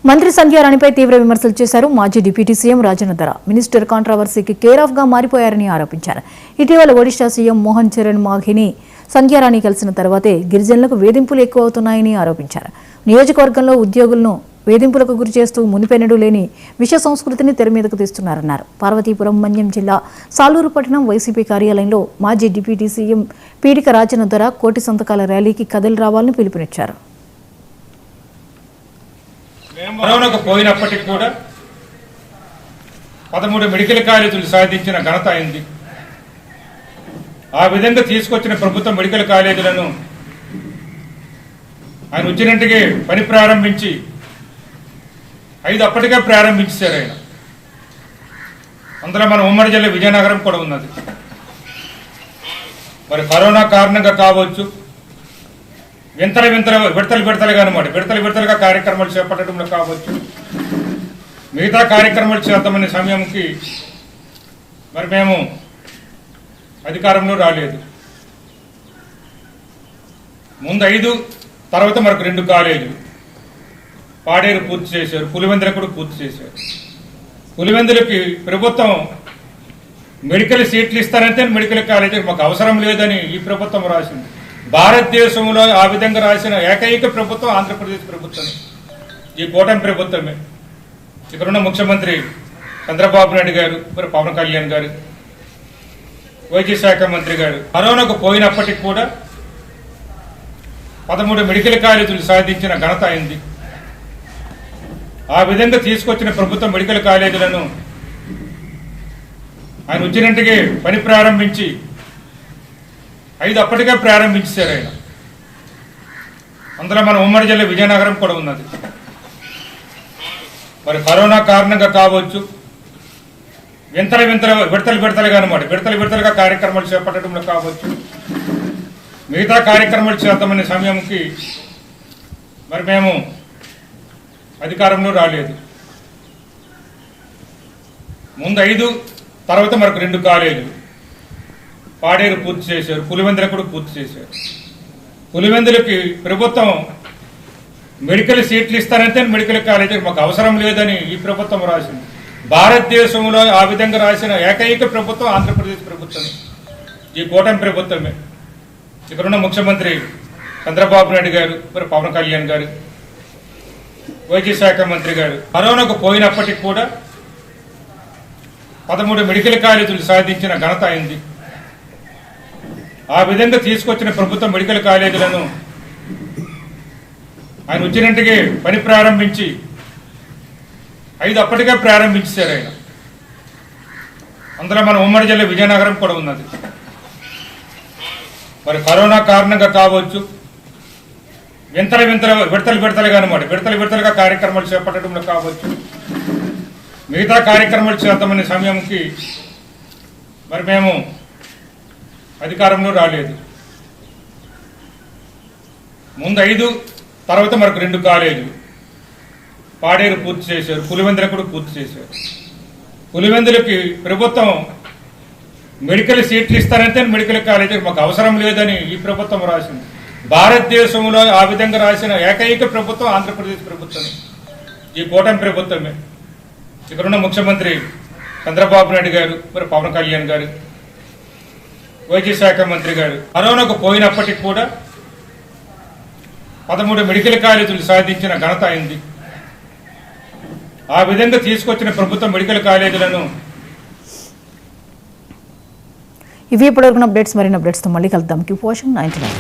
మంత్రి సంధ్యారాణిపై తీవ్ర విమర్శలు చేశారు మాజీ డిప్యూటీ సీఎం రాజేంద్ర. మినిస్టర్ కాంట్రవర్సీకి కేర్ ఆఫ్ గా మారిపోయారని ఆరోపించారు. ఇటీవల ఒడిషా సీఎం మోహన్ చరణ్ మాఘిని సంధ్యారాణి కలిసిన తర్వాతే గిరిజనులకు వేధింపులు ఎక్కువవుతున్నాయని ఆరోపించారు. నియోజకవర్గంలో ఉద్యోగులను వేధింపులకు గురి చేస్తూ మునిపెన్నడూ లేని విష సంస్కృతిని తెర మీదకు తీస్తున్నారన్నారు. పార్వతీపురం మన్యం జిల్లా సాలూరు పట్టణం వైసీపీ కార్యాలయంలో మాజీ డిప్యూటీ సీఎం పీడిక రాజేంద్ర కోటి సంతకాల ర్యాలీకి కదలి రావాలని పిలుపునిచ్చారు. కరోనాకు పోయినప్పటికీ కూడా 13 మెడికల్ కాలేజీలు సాధించిన ఘనత అయింది. ఆ విధంగా తీసుకొచ్చిన ప్రభుత్వ మెడికల్ కాలేజీలను ఆయన వచ్చినట్టుగా పని ప్రారంభించి 5 అప్పటికే ప్రారంభించారు ఆయన. అందులో మన ఉమ్మడి జిల్లా విజయనగరం కూడా ఉన్నది. మరి కరోనా కారణంగా కావచ్చు, విడతలుగా అనమాట విడతలుగా కార్యక్రమాలు చేపట్టడంలో కావచ్చు, మిగతా కార్యక్రమాలు చేద్దామనే సమయంకి మరి మేము అధికారంలో రాలేదు. ముందు 5, తర్వాత మనకు 2 కాలేజీలు పాడేరు పూర్తి చేశారు, పులివెందులకు కూడా పూర్తి చేశారు. పులివెందులకి ప్రభుత్వం మెడికల్ సీట్లు ఇస్తారంటే మెడికల్ కాలేజీకి మాకు అవసరం లేదని ఈ ప్రభుత్వం రాసింది. భారతదేశంలో ఆ విధంగా రాసిన ఏకైక ప్రభుత్వం ఆంధ్రప్రదేశ్ ప్రభుత్వం, ఈ కూటమి ప్రభుత్వమే. ఇక్కడున్న ముఖ్యమంత్రి చంద్రబాబు నాయుడు గారు, మరి పవన్ కళ్యాణ్ గారు, వైద్య శాఖ మంత్రి గారు కరోనాకు పోయినప్పటికీ కూడా 13 మెడికల్ కాలేజీలు సాధించిన ఘనత అయింది. ఆ విధంగా తీసుకొచ్చిన ప్రభుత్వ మెడికల్ కాలేజీలను ఆయన వచ్చినట్టుగా పని ప్రారంభించి 5 అప్పటికే ప్రారంభించారు ఆయన. అందులో మన ఉమ్మడి జిల్లా విజయనగరం కూడా ఉన్నది. మరి కరోనా కారణంగా కావచ్చు, విడతలుగా అనమాట విడతలుగా కార్యక్రమాలు చేపట్టడంలో కావచ్చు, మిగతా కార్యక్రమాలు చేద్దామనే సమయంకి మరి మేము అధికారంలో రాలేదు. ముందు 5, తర్వాత మనకు 2 కాలేజీలు పాడేరు పూర్తి చేశారు, పులివెందులకు కూడా పూర్తి చేశారు. పులివెందులకి ప్రభుత్వం మెడికల్ సీట్లు ఇస్తారంటే మెడికల్ కాలేజీకి మాకు అవసరం లేదని ఈ ప్రభుత్వం రాసింది. భారతదేశంలో ఆ విధంగా రాసిన ఏకైక ప్రభుత్వం ఆంధ్రప్రదేశ్ ప్రభుత్వం, ఈ కూటమి ప్రభుత్వమే. ఇక్కడున్న ముఖ్యమంత్రి చంద్రబాబు నాయుడు గారు, మరి పవన్ కళ్యాణ్ గారు, వైద్య శాఖ మంత్రి గారు కరోనాకు పోయినప్పటికీ కూడా 13 మెడికల్ కాలేజీలు సాధించిన ఘనత అయింది. ఆ విధంగా తీసుకొచ్చిన ప్రభుత్వ మెడికల్ కాలేజీలను ఆయన వచ్చినట్టుగా పని ప్రారంభించి 5 అప్పటికే ప్రారంభించారు ఆయన. అందులో మన ఉమ్మడి జిల్లా విజయనగరం కూడా ఉన్నది. మరి కరోనా కారణంగా కావచ్చు, విడతలుగా అనమాట విడతలుగా కార్యక్రమాలు చేపట్టడంలో కావచ్చు, మిగతా కార్యక్రమాలు చేద్దామనే సమయంకి మరి మేము అధికారంలో రాలేదు. ముందు 5, తర్వాత మనకు 2 కాలేజీలు పాడేరు పూర్తి చేశారు, పులివెందులకు కూడా పూర్తి చేశారు. పులివెందులకి ప్రభుత్వం మెడికల్ సీట్లు ఇస్తారంటే మెడికల్ కాలేజీకి మాకు అవసరం లేదని ఈ ప్రభుత్వం రాసింది. భారతదేశంలో ఆ విధంగా రాసిన ఏకైక ప్రభుత్వం ఆంధ్రప్రదేశ్ ప్రభుత్వం, ఈ కూటమి ప్రభుత్వమే. ఇక్కడున్న ముఖ్యమంత్రి చంద్రబాబు నాయుడు గారు, మరి పవన్ కళ్యాణ్ గారు, వైద్య శాఖ మంత్రి గారు కరోనాకు పోయినప్పటికీ కూడా 13 మెడికల్ కాలేజీలు సాధించిన ఘనత అయింది. ఆ విధంగా తీసుకొచ్చిన ప్రభుత్వ మెడికల్ కాలేజీలను ఇవి ఇప్పటివరకు అప్డేట్స్, మరిన్ని అప్డేట్స్తో మళ్ళీ కలుద్దాం. Keep watching 99.